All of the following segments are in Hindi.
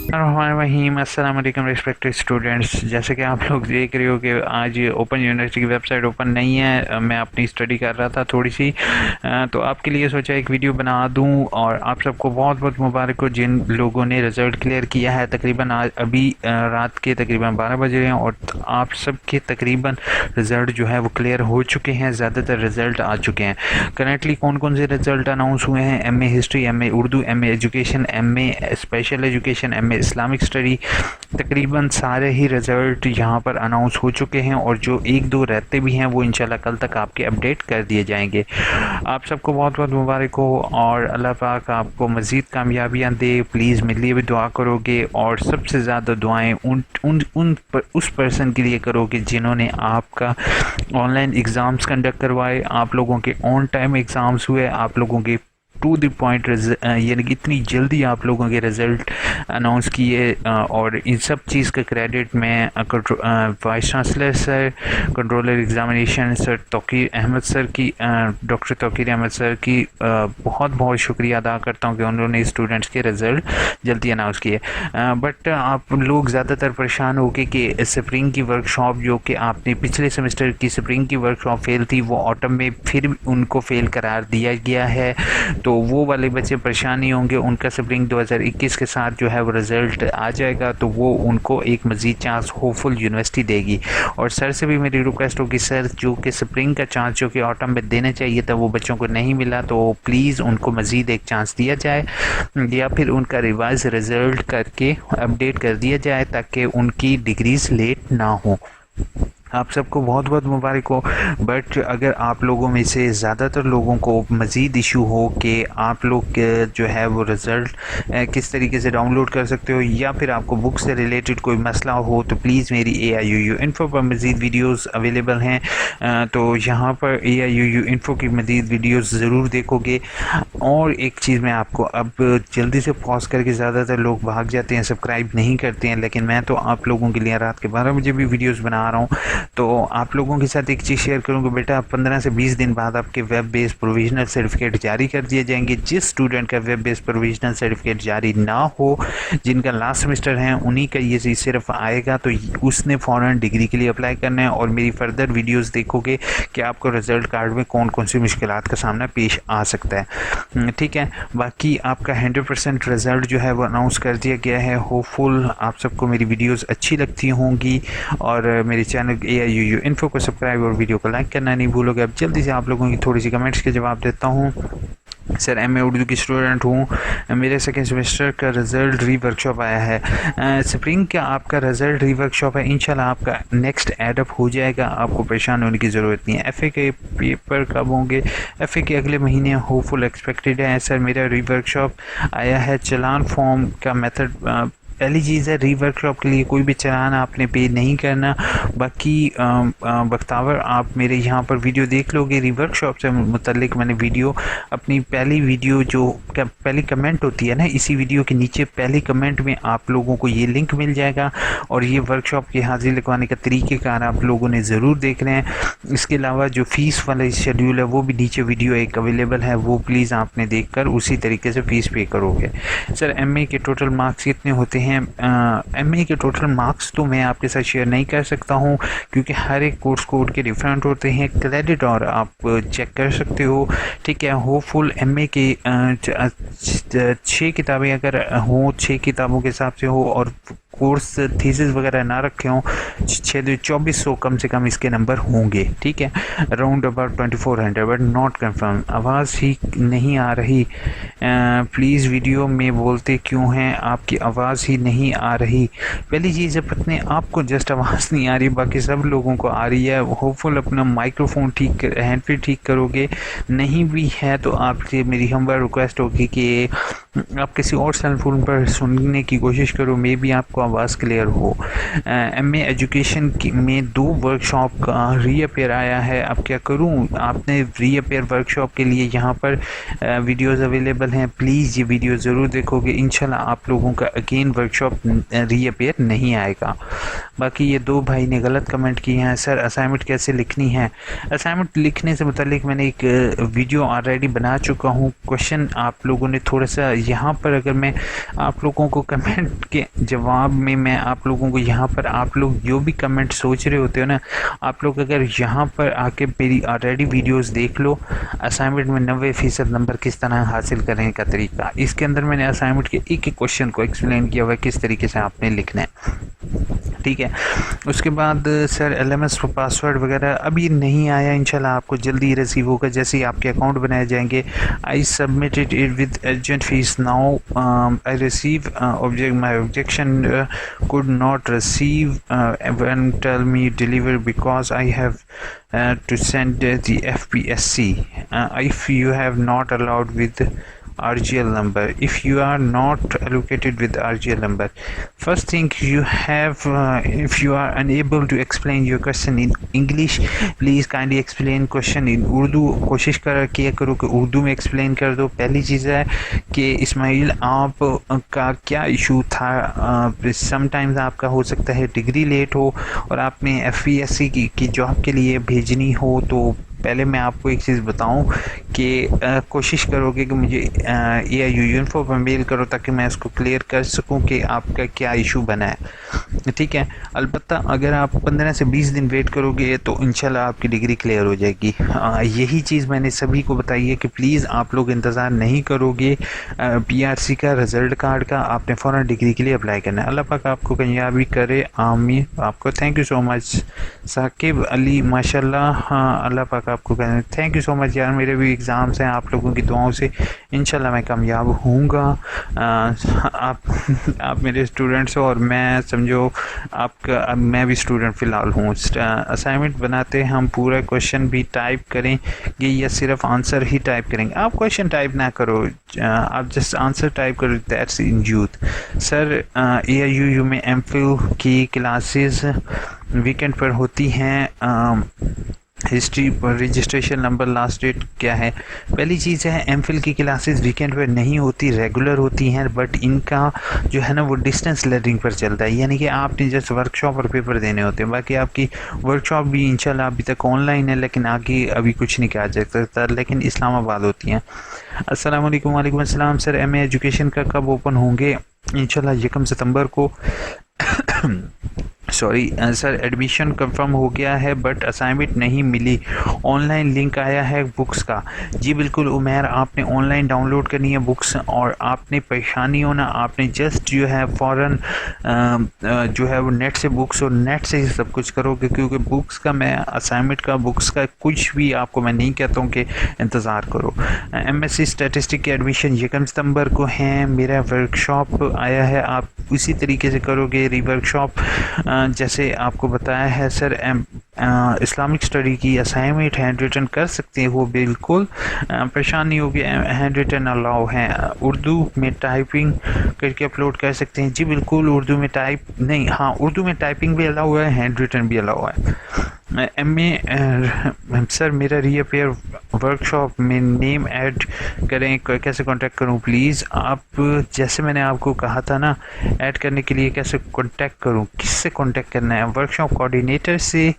वहीम अस्सलाम वालेकुम रिस्पेक्टेड स्टूडेंट्स। जैसे कि आप लोग देख रहे हो कि आज ओपन यूनिवर्सिटी की वेबसाइट ओपन नहीं है। मैं अपनी स्टडी कर रहा था थोड़ी सी, तो आपके लिए सोचा एक वीडियो बना दूं। और आप सबको बहुत बहुत मुबारक हो जिन लोगों ने रिज़ल्ट क्लियर किया है। तकरीबन आज अभी रात के तकरीबन 12 बज रहे हैं और आप सबके तकरीबन रिज़ल्ट जो है वो क्लियर हो चुके हैं। ज़्यादातर रिज़ल्ट आ चुके हैं। करेंटली कौन कौन से रिज़ल्ट अनाउंस हुए हैं? MA history, MA Urdu, MA education, MA special education, MA Islamic study, तकरीबन सारे ही रिज़ल्ट यहाँ पर अनाउंस हो चुके हैं। और जो एक दो रहते भी हैं वो इंशाल्लाह कल तक आपके अपडेट कर दिए जाएंगे। आप सबको बहुत बहुत मुबारक हो और अल्लाह पाक आपको मज़ीद कामयाबियाँ दे। प्लीज़ मेरे लिए भी दुआ करोगे और सबसे ज़्यादा दुआएं उस पर्सन के लिए करोगे जिन्होंने आपका ऑनलाइन एग्ज़ाम्स कंडक्ट करवाए, आप लोगों के ऑन टाइम एग्ज़ाम्स हुए, आप लोगों के टू द पॉइंट यानी कि इतनी जल्दी आप लोगों के रिज़ल्ट अनाउंस किए। और इन सब चीज़ का क्रेडिट मैं vice chancellor sir, controller examination sir Tauqeer Ahmed sir की, डॉक्टर तौकीर अहमद सर की बहुत बहुत शुक्रिया अदा करता हूँ कि उन्होंने स्टूडेंट्स के रिज़ल्ट जल्दी अनाउंस किए। बट आप लोग ज़्यादातर परेशान हो गए कि स्प्रिंग की वर्कशॉप जो कि आपने पिछले सेमेस्टर की स्प्रिंग की वर्कशॉप फेल थी, वो ऑटम में फिर उनको फेल करार दिया गया है। तो वो वाले बच्चे परेशान नहीं होंगे, उनका स्प्रिंग 2021 के साथ जो है वो रिज़ल्ट आ जाएगा, तो वो उनको एक मज़ीद चांस होपफुल यूनिवर्सिटी देगी। और सर से भी मेरी रिक्वेस्ट होगी, सर जो कि स्प्रिंग का चांस जो कि ऑटम में देना चाहिए था वो बच्चों को नहीं मिला, तो प्लीज़ उनको मज़ीद एक चांस दिया जाए या फिर उनका रिवाइज रिज़ल्ट करके अपडेट कर दिया जाए ताकि उनकी डिग्रीज़ लेट ना हो। आप सबको बहुत बहुत मुबारक हो। बट अगर आप लोगों में से ज़्यादातर लोगों को मज़ीद इशू हो कि आप लोग जो है वो रिज़ल्ट किस तरीके से डाउनलोड कर सकते हो या फिर आपको बुक से रिलेटेड कोई मसला हो, तो प्लीज़ मेरी AIOU इन्फो पर मज़ीद वीडियोस अवेलेबल हैं। तो यहाँ पर AIOU इन्फो की मज़ीद वीडियोस ज़रूर देखोगे। और एक चीज़ मैं आपको अब जल्दी से पॉज करके, ज़्यादातर लोग भाग जाते हैं, सब्सक्राइब नहीं करते हैं, लेकिन मैं तो आप लोगों के लिए रात के 12 बजे भी वीडियोज़ बना रहा हूँ। तो आप लोगों के साथ एक चीज़ शेयर करूँगा, बेटा 15 से 20 दिन बाद आपके वेब बेस्ड प्रोविजनल सर्टिफिकेट जारी कर दिए जाएंगे। जिस स्टूडेंट का वेब बेस्ड प्रोविजनल सर्टिफिकेट जारी ना हो, जिनका लास्ट सेमेस्टर है, उन्हीं का ये सिर्फ आएगा, तो उसने फ़ौरन डिग्री के लिए अप्लाई करना है। और मेरी फर्दर वीडियोज़ देखोगे कि आपको रिज़ल्ट कार्ड में कौन कौन सी मुश्किलात का सामना पेश आ सकता है। ठीक है, बाकी आपका 100% रिज़ल्ट जो है वो अनाउंस कर दिया गया है। होपफुल आप सबको मेरी वीडियोज़ अच्छी लगती होंगी और मेरे चैनल AIOU इन्फो को सब्सक्राइब और वीडियो को लाइक करना नहीं भूलोगे। अब जल्दी से आप लोगों की थोड़ी सी कमेंट्स के जवाब देता हूँ। सर MA उर्दू की स्टूडेंट हूँ, मेरे सेकेंड सेमेस्टर का रिज़ल्ट री वर्कशॉप आया है। स्प्रिंग का आपका रिज़ल्ट री वर्कशॉप है, इंशाल्लाह आपका नेक्स्ट एडअप हो जाएगा, आपको परेशान होने की ज़रूरत नहीं है। FA के पेपर कब होंगे? FA के अगले महीने होपफुल एक्सपेक्टेड है। सर मेरा री वर्कशॉप आया है, चलान फॉर्म का मेथड पहली चीज़ है, री वर्कशॉप के लिए कोई भी चलान आपने पे नहीं करना। बाकी बख्तावर आप मेरे यहाँ पर वीडियो देख लोगे री वर्कशॉप से मुतल्लिक, मैंने वीडियो अपनी पहली वीडियो जो पहली कमेंट होती है ना, इसी वीडियो के नीचे पहली कमेंट में आप लोगों को ये लिंक मिल जाएगा और ये वर्कशॉप की हाजिरी लगवाने का तरीक़ेकार आप लोगों ने ज़रूर देखना है। इसके अलावा जो फ़ीस वाला शेड्यूल है वो भी नीचे वीडियो एक अवेलेबल है, वो प्लीज़ आपने देख कर उसी तरीके से फ़ीस पे करोगे। सर MA के टोटल मार्क्स कितने होते हैं? MA के टोटल मार्क्स तो मैं आपके साथ शेयर नहीं कर सकता हूं क्योंकि हर एक कोर्स कोड के डिफरेंट होते हैं। क्रेडिट और आप चेक कर सकते हो। ठीक है, होपफुल MA के 6 किताबें अगर हों, 6 किताबों के हिसाब से हो और कोर्स थीसिस वगैरह ना रखे हों, 2400 कम से कम इसके नंबर होंगे। ठीक है, around about 2400, but not confirm. आवाज़ ही नहीं आ रही, प्लीज़ वीडियो में बोलते क्यों हैं? आपकी आवाज़ ही नहीं आ रही। पहली चीज़ है, पत्नी आपको जस्ट आवाज़ नहीं आ रही, बाकी सब लोगों को आ रही है। होपफुल अपना माइक्रोफोन ठीक, हैंड फ्री ठीक करोगे, नहीं भी है तो आपसे मेरी हम्बल रिक्वेस्ट होगी कि आप किसी और सेल फोन पर सुनने की कोशिश करो, मे भी आपको आवाज़ क्लियर हो। MA एजुकेशन में 2 वर्कशॉप का रीअपेयर आया है, अब क्या करूं? आपने रीअपेयर वर्कशॉप के लिए यहाँ पर वीडियोस अवेलेबल हैं, प्लीज़ ये वीडियो ज़रूर देखोगे, इंशाल्लाह आप लोगों का अगेन वर्कशॉप रीअपेयर नहीं आएगा। बाकी ये 2 भाई ने गलत कमेंट किए हैं, सर असाइनमेंट कैसे लिखनी है? असाइनमेंट लिखने से मुतालिक मैंने एक वीडियो ऑलरेडी बना चुका हूँ। क्वेश्चन आप लोगों ने थोड़ा सा यहाँ पर अगर मैं आप लोगों को कमेंट के जवाब में मैं आप लोगों को यहाँ पर आप लोग जो भी कमेंट सोच रहे होते हो ना, आप लोग अगर यहाँ पर आके मेरी ऑलरेडी वीडियोस देख लो, असाइनमेंट में 90% नंबर किस तरह हासिल करने का तरीका, इसके अंदर मैंने असाइनमेंट के एक एक क्वेश्चन को एक्सप्लेन किया हुआ है किस तरीके से आपने लिखना है, ठीक है। उसके बाद सर LMS पासवर्ड वगैरह अभी नहीं आया, इंशाल्लाह आपको जल्दी रिसीव होगा जैसे ही आपके अकाउंट बनाए जाएंगे। I submitted it with urgent fees now I receive object my objection could not receive when tell me deliver because I have to send the FPSC if you have not allowed with RGL number, if you are not allocated with RGL number, first thing you have if you are unable to explain your question in English, please kindly explain question in Urdu। कोशिश किया करो कि उर्दू में एक्सप्लेन कर दो। पहली चीज़ है कि इस्माइल आप का क्या इशू था, समटाइम्स आपका हो सकता है डिग्री लेट हो और आपने FPSC की जॉब के लिए भेजनी हो, तो पहले मैं आपको एक चीज़ बताऊं कि कोशिश करोगे कि मुझे AIOU इन्फो पर मेल करो ताकि मैं इसको क्लियर कर सकूं कि आपका क्या इशू बना है, ठीक है। अलबत्ता अगर आप 15 से 20 दिन वेट करोगे तो इंशाल्लाह आपकी डिग्री क्लियर हो जाएगी। यही चीज़ मैंने सभी को बताई है कि प्लीज़ आप लोग इंतज़ार नहीं करोगे PRC का रिज़ल्ट कार्ड का, आपने फ़ौरन डिग्री के लिए अप्लाई करना है। अल्लाह पाक आपको कामयाबी करे, आमीन। आपको thank you so much Saqib Ali, माशाल्लाह। अल्लाह पाक आपको कहना थैंक यू सो मच यार, मेरे भी एग्ज़ाम्स हैं, आप लोगों की दुआओं से इंशाल्लाह मैं कामयाब होऊंगा। आप मेरे स्टूडेंट्स हो और मैं समझो आपका मैं भी स्टूडेंट फ़िलहाल हूँ। असाइनमेंट बनाते हम पूरा क्वेश्चन भी टाइप करेंगे या सिर्फ आंसर ही टाइप करेंगे? आप क्वेश्चन टाइप ना करो, आप जस्ट आंसर टाइप करो, that's in youth. Sir AIOU में M.Phil की क्लासेस वीकेंड पर होती हैं, हिस्ट्री पर रजिस्ट्रेशन नंबर लास्ट डेट क्या है? पहली चीज़ है M.Phil की क्लासेस वीकेंड पर नहीं होती, रेगुलर होती हैं, बट इनका जो है ना वो डिस्टेंस लर्निंग पर चलता है, यानी कि आपने जस्ट वर्कशॉप और पेपर देने होते हैं। बाकी आपकी वर्कशॉप भी इंशाल्लाह अभी तक ऑनलाइन है, लेकिन आगे अभी कुछ नहीं कहा जा सकता, लेकिन इस्लामाबाद होती हैं। अस्सलाम वालेकुम। वालेकुम अस्सलाम। सर MA एजुकेशन का कब ओपन होंगे? इंशाल्लाह 1 सितंबर को। सॉरी सर, एडमिशन कंफर्म हो गया है बट असाइनमेंट नहीं मिली, ऑनलाइन लिंक आया है बुक्स का। जी बिल्कुल उमैर, आपने ऑनलाइन डाउनलोड करनी है बुक्स और आपने परेशानी हो ना, आपने जस्ट जो है फ़ौरन जो है वो नेट से बुक्स और नेट से ही सब कुछ करोगे, क्योंकि बुक्स का मैं असाइनमेंट का बुक्स का कुछ भी आपको मैं नहीं कहता हूँ कि इंतज़ार करो। MSc स्टैटिस्टिक के एडमिशन 1 सितंबर को हैं, मेरा वर्कशॉप आया है, आप उसी तरीके से करोगे रीवर्कशॉप जैसे आपको बताया है। सर इस्लामिक स्टडी की असाइनमेंट हैंड रिटन कर सकते हो, बिल्कुल परेशान नहीं होगी, हैंड रिटन अलाउ है। उर्दू में टाइपिंग करके अपलोड कर सकते हैं? जी बिल्कुल, उर्दू में टाइप नहीं, हाँ उर्दू में टाइपिंग भी अलाउ है, हैंड रिटन भी अलाउ है। सर मेरा रीअपेयर वर्कशॉप में नेम ऐड करें, कैसे कांटेक्ट करूं प्लीज़? आप जैसे मैंने आपको कहा था ना, ऐड करने के लिए कैसे कांटेक्ट करूं, किससे कांटेक्ट करना है? वर्कशॉप कोऑर्डिनेटर से,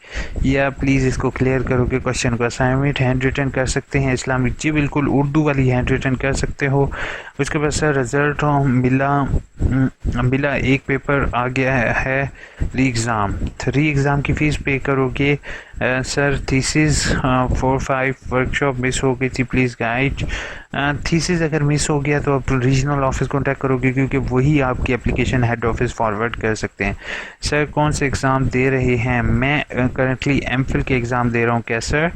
या प्लीज़ इसको क्लियर करो कि क्वेश्चन को असाइनमेंट हैंड रिटन कर सकते हैं इस्लामिक? जी बिल्कुल, उर्दू वाली हैंड रिटन कर सकते हो। उसके बाद सर रिज़ल्ट मिला एक पेपर आ गया है, री एग्ज़ाम की फ़ीस पे करोगे? सर थीसिस 4-5 वर्कशॉप मिस हो गई थी, प्लीज़ गाइड। थीसिस अगर मिस हो गया तो आप रीजनल ऑफिस कॉन्टैक्ट करोगे, क्योंकि वही आपकी एप्लीकेशन हेड ऑफिस फॉरवर्ड कर सकते हैं। सर कौन से एग्ज़ाम दे रहे हैं? मैं करंटली M.Phil के एग्ज़ाम दे रहा हूँ। क्या सर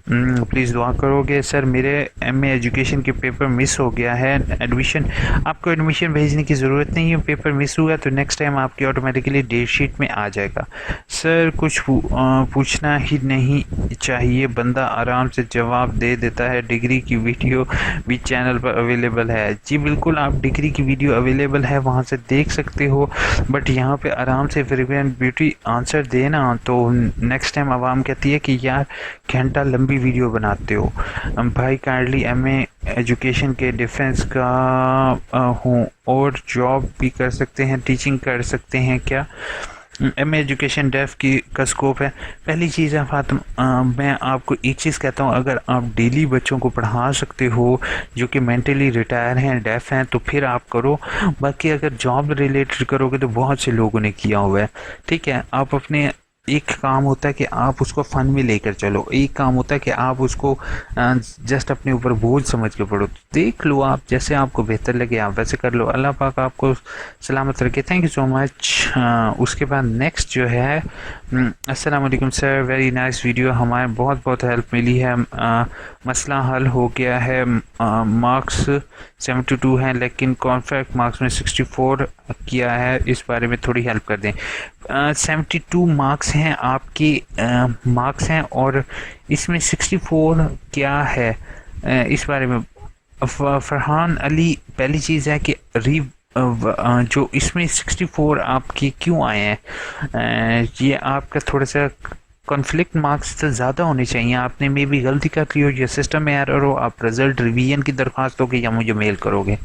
प्लीज़ दुआ करोगे? सर मेरे MA एजुकेशन के पेपर मिस हो गया है, एडमिशन, आपको एडमिशन भेजने की ज़रूरत नहीं है, पेपर मिस हुआ तो नेक्स्ट टाइम आपकी ऑटोमेटिकली डेट शीट में आ जाएगा। सर कुछ पूछना ही नहीं चाहिए, बंदा आराम से जवाब दे देता है, डिग्री की वीडियो भी चैनल पर अवेलेबल है। जी बिल्कुल, आप डिग्री की वीडियो अवेलेबल है, वहाँ से देख सकते हो, बट यहाँ पे आराम से फ्रीक्वेंट ब्यूटी आंसर देना, तो नेक्स्ट टाइम आवाम कहती है कि यार घंटा लंबी वीडियो बनाते हो। भाई काइंडली MA एजुकेशन के डिफेंस का हूँ और जॉब भी कर सकते हैं, टीचिंग कर सकते हैं क्या? एम एजुकेशन डेफ की का स्कोप है। पहली चीज़ है फातिमा, मैं आपको एक चीज़ कहता हूँ, अगर आप डेली बच्चों को पढ़ा सकते हो जो कि मेंटली रिटायर हैं, डेफ हैं, तो फिर आप करो। बाकी अगर जॉब रिलेटेड करोगे तो बहुत से लोगों ने किया हुआ है। ठीक है, आप अपने एक काम होता है कि आप उसको फ़न में लेकर चलो, एक काम होता है कि आप उसको जस्ट अपने ऊपर बोझ समझ के पढ़ो। तो देख लो, आप जैसे आपको बेहतर लगे आप वैसे कर लो। अल्लाह पाक आपको सलामत रखे। Thank you so much. उसके बाद नेक्स्ट जो है, अस्सलाम वालेकुम सर, वेरी नाइस वीडियो, हमारे बहुत बहुत हेल्प मिली है। मसला हल हो गया है। मार्क्स 72 हैं लेकिन कॉन्ट्रैक्ट मार्क्स में 64 किया है, इस बारे में थोड़ी हेल्प कर दें। 72 मार्क्स हैं आपकी, मार्क्स हैं, और इसमें 64 क्या है, इस बारे में फरहान अली, पहली चीज़ है कि जो इसमें 64 आपके क्यों आए हैं, ये आपका थोड़ा सा कॉन्फ्लिक्ट मार्क्स तो ज़्यादा होने चाहिए। आपने मे भी गलती कर ली हो या सिस्टम में एरर हो, आप रिज़ल्ट रिवीजन की दरख्वास्त दोगे या मुझे मेल करोगे,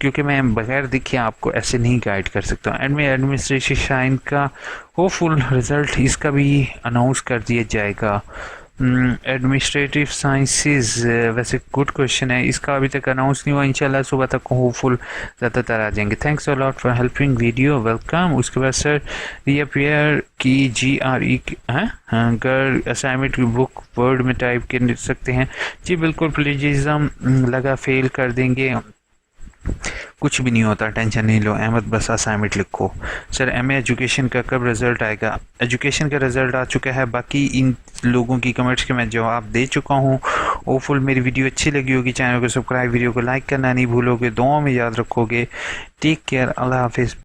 क्योंकि मैं बगैर देखे आपको ऐसे नहीं गाइड कर सकता हूँ। एडमिनिस्ट्रेशन शाइन का होपफुल रिज़ल्ट इसका भी अनाउंस कर दिया जाएगा। एडमिनिस्ट्रेटिव साइंसेस, वैसे गुड क्वेश्चन है, इसका अभी तक अनाउंस नहीं हुआ, इंशाल्लाह सुबह तक होपफुल ज़्यादातर आ जाएंगे। Thanks a lot for helping video, welcome. उसके बाद सर रीअपियर की GRE हैं, गर्ल असाइनमेंट की बुक वर्ड में टाइप कर सकते हैं? जी बिल्कुल, प्लेजिज्म लगा फेल कर देंगे, कुछ भी नहीं होता, टेंशन नहीं लो अहमद, बस असाइनमेंट लिखो। सर MA एजुकेशन का कब रिज़ल्ट आएगा? एजुकेशन का रिज़ल्ट आ चुका है, बाकी इन लोगों की कमेंट्स के मैं जवाब दे चुका हूँ। होपफुल मेरी वीडियो अच्छी लगी होगी, चैनल को सब्सक्राइब, वीडियो को लाइक करना नहीं भूलोगे, दुआओं में याद रखोगे। टेक केयर, अल्लाह हाफिज़।